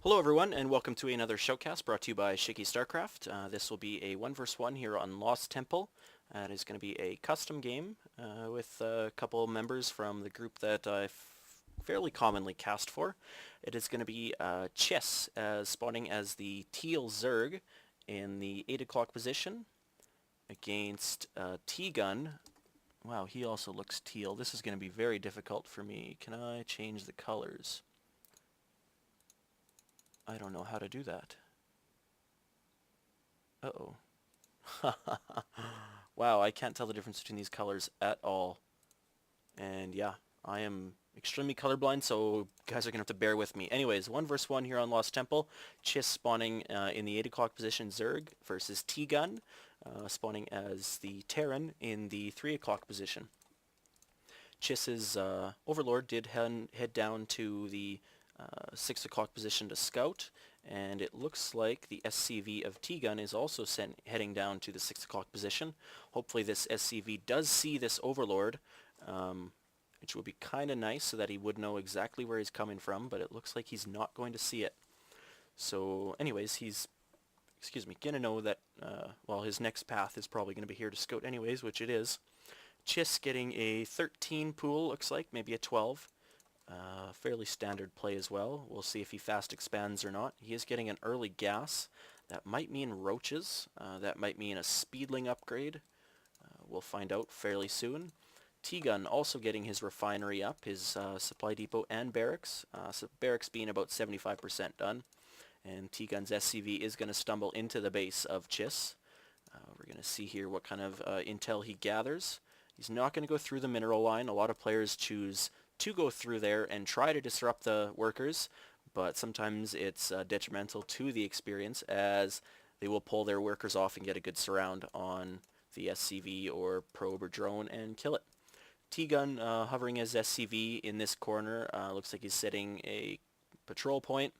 Hello everyone, and welcome to another showcast brought to you by Shiki StarCraft. This will be a 1 vs 1 here on Lost Temple. It is going to be a custom game with a couple members from the group that I fairly commonly cast for. It is going to be Chiss spawning as the Teal Zerg in the 8 o'clock position against Tgun. Wow, he also looks teal. This is going to be very difficult for me. Can I change the colors? I don't know how to do that. Uh-oh. Wow, I can't tell the difference between these colors at all. And yeah, I am extremely colorblind, so you guys are going to have to bear with me. Anyways, 1 vs 1 here on Lost Temple. Chiss spawning in the 8 o'clock position Zerg versus Tgun spawning as the Terran in the 3 o'clock position. Chiss's Overlord did head down to the 6 o'clock position to scout, and it looks like the SCV of Tgun is also heading down to the 6 o'clock position. Hopefully this SCV does see this Overlord, which would be kind of nice so that he would know exactly where he's coming from, but it looks like he's not going to see it. So anyways, he's, going to know that, well, his next path is probably going to be here to scout anyways, which it is. Chiss getting a 13 pool, looks like, maybe a 12. Fairly standard play as well. We'll see if he fast expands or not. He is getting an early gas. That might mean roaches. That might mean a speedling upgrade. We'll find out fairly soon. Tgun also getting his refinery up, his supply depot and barracks. So barracks being about 75% done. And Tgun's SCV is going to stumble into the base of Chiss. We're going to see here what kind of intel he gathers. He's not going to go through the mineral line. A lot of players choose to go through there and try to disrupt the workers, but sometimes it's detrimental to the experience as they will pull their workers off and get a good surround on the SCV or probe or drone and kill it. Tgun hovering as SCV in this corner. Looks like he's setting a patrol point,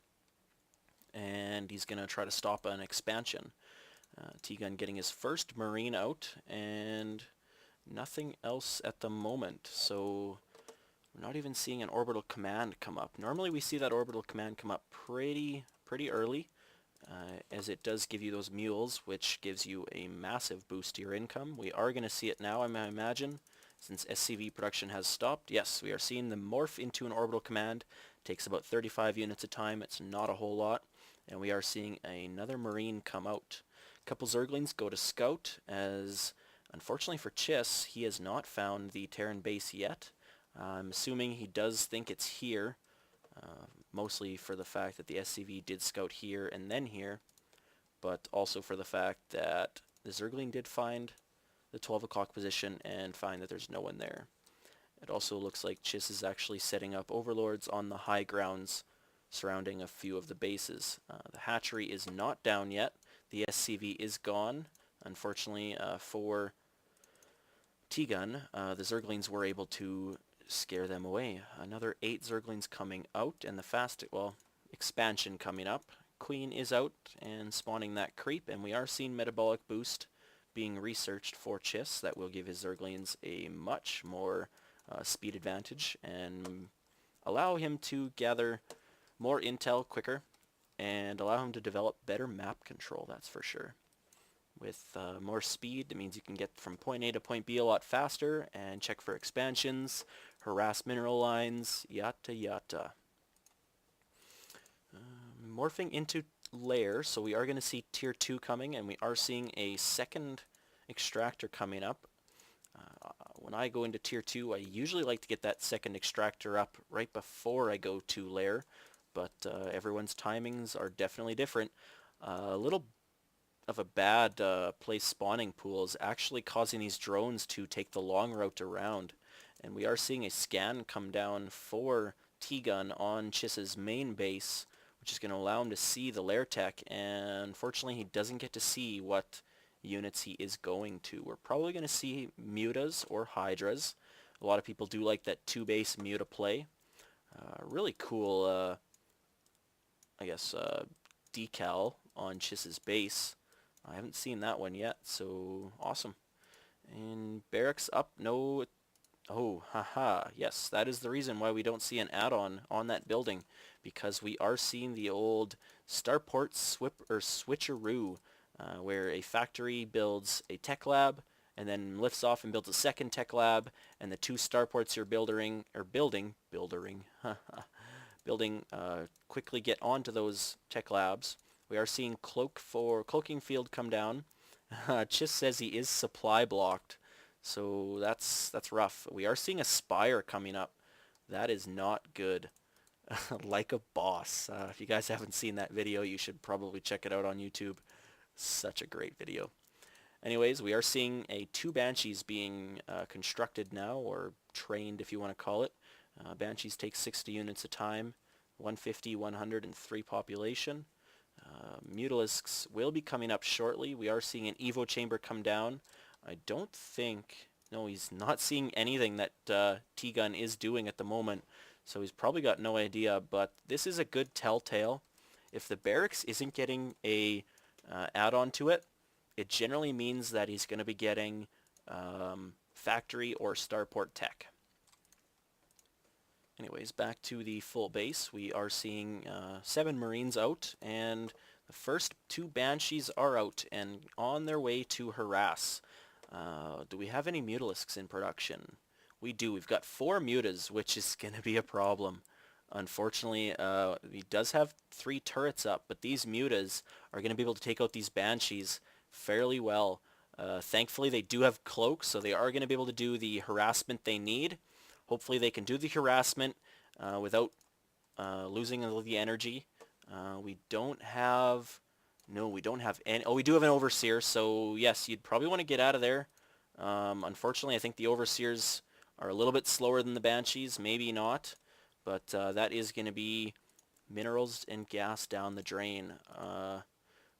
and he's going to try to stop an expansion. Tgun getting his first Marine out, and nothing else at the moment. So we're not even seeing an orbital command come up. Normally we see that orbital command come up pretty early, as it does give you those mules, which gives you a massive boost to your income. We are going to see it now, I imagine, since SCV production has stopped. Yes, we are seeing them morph into an orbital command. Takes about 35 units a time. It's not a whole lot. And we are seeing another Marine come out. A couple Zerglings go to scout, as unfortunately for Chiss, he has not found the Terran base yet. I'm assuming he does think it's here, mostly for the fact that the SCV did scout here and then here, but also for the fact that the Zergling did find the 12 o'clock position and find that there's no one there. It also looks like Chiss is actually setting up overlords on the high grounds surrounding a few of the bases. The hatchery is not down yet. The SCV is gone. Unfortunately for Tgun, the Zerglings were able to scare them away. Another 8 Zerglings coming out, and the expansion coming up. Queen is out and spawning that creep, and we are seeing metabolic boost being researched for Chiss that will give his Zerglings a much more speed advantage and allow him to gather more intel quicker and allow him to develop better map control, that's for sure. With more speed, it means you can get from point A to point B a lot faster and check for expansions, harass mineral lines, yada yada. Morphing into lair, so we are going to see tier 2 coming, and we are seeing a second extractor coming up. When I go into tier 2, I usually like to get that second extractor up right before I go to lair, but everyone's timings are definitely different. A little of a bad place spawning pool is actually causing these drones to take the long route around, and we are seeing a scan come down for Tgun on Chiss's main base, which is going to allow him to see the lair tech, and unfortunately he doesn't get to see what units he is going to. We're probably going to see mutas or hydras. A lot of people do like that 2-base muta play. Really cool, I guess, decal on Chiss's base. I haven't seen that one yet, so awesome. And barracks up, no Oh, haha. Yes, that is the reason why we don't see an add-on on that building, because we are seeing the old starport switcheroo, where a factory builds a tech lab and then lifts off and builds a second tech lab, and the two starports you're building quickly get onto those tech labs. We are seeing cloaking field come down. Chiss says he is supply blocked, so that's rough. We are seeing a spire coming up. That is not good. Like a boss. If you guys haven't seen that video, you should probably check it out on YouTube. Such a great video. Anyways, we are seeing two Banshees being constructed now, or trained if you want to call it. Banshees take 60 units a time, 150, 100, and 3 population. Mutalisks will be coming up shortly. We are seeing an Evo chamber come down. I don't think... No, he's not seeing anything that Tgun is doing at the moment, so he's probably got no idea, but this is a good telltale. If the barracks isn't getting a add-on to it, it generally means that he's going to be getting factory or starport tech. Anyways, back to the full base. We are seeing 7 Marines out, and the first 2 Banshees are out and on their way to harass. Do we have any Mutalisks in production? We do. We've got 4 Mutas, which is going to be a problem. Unfortunately, he does have 3 turrets up, but these Mutas are going to be able to take out these Banshees fairly well. Thankfully, they do have cloaks, so they are going to be able to do the harassment they need. Hopefully, they can do the harassment without losing all the energy. We don't have... No, we don't have any... Oh, we do have an Overseer, so yes, you'd probably want to get out of there. Unfortunately, I think the Overseers are a little bit slower than the Banshees. Maybe not, but that is going to be minerals and gas down the drain.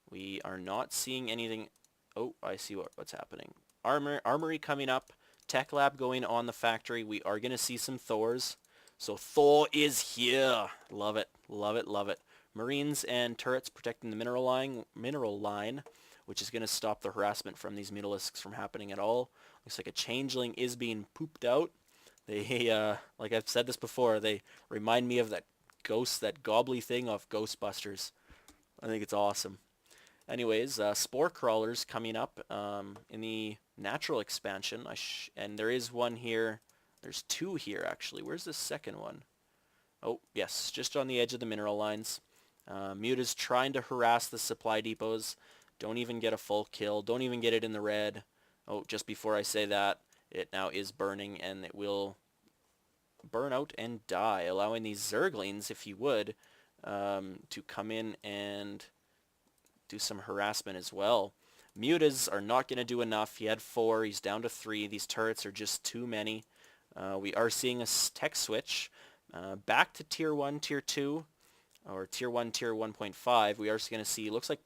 We are not seeing anything... Oh, I see what's happening. Armory coming up. Tech lab going on the factory. We are going to see some Thors. So Thor is here. Love it. Love it. Love it. Marines and turrets protecting the mineral line, which is going to stop the harassment from these Mutalisks from happening at all. Looks like a changeling is being pooped out. They, like I've said this before, they remind me of that ghost, that gobbly thing off Ghostbusters. I think it's awesome. Anyways, spore crawlers coming up in the natural expansion, and there is one here. There's 2 here, actually. Where's the second one? Oh, yes, just on the edge of the mineral lines. Muta's trying to harass the supply depots. Don't even get a full kill. Don't even get it in the red. Oh, just before I say that, it now is burning, and it will burn out and die, allowing these Zerglings, if you would, to come in and do some harassment as well. Mutas are not going to do enough. He had 4. He's down to 3. These turrets are just too many. We are seeing a tech switch back to Tier 1, Tier 2, or Tier 1, Tier 1.5. We are going to see, looks like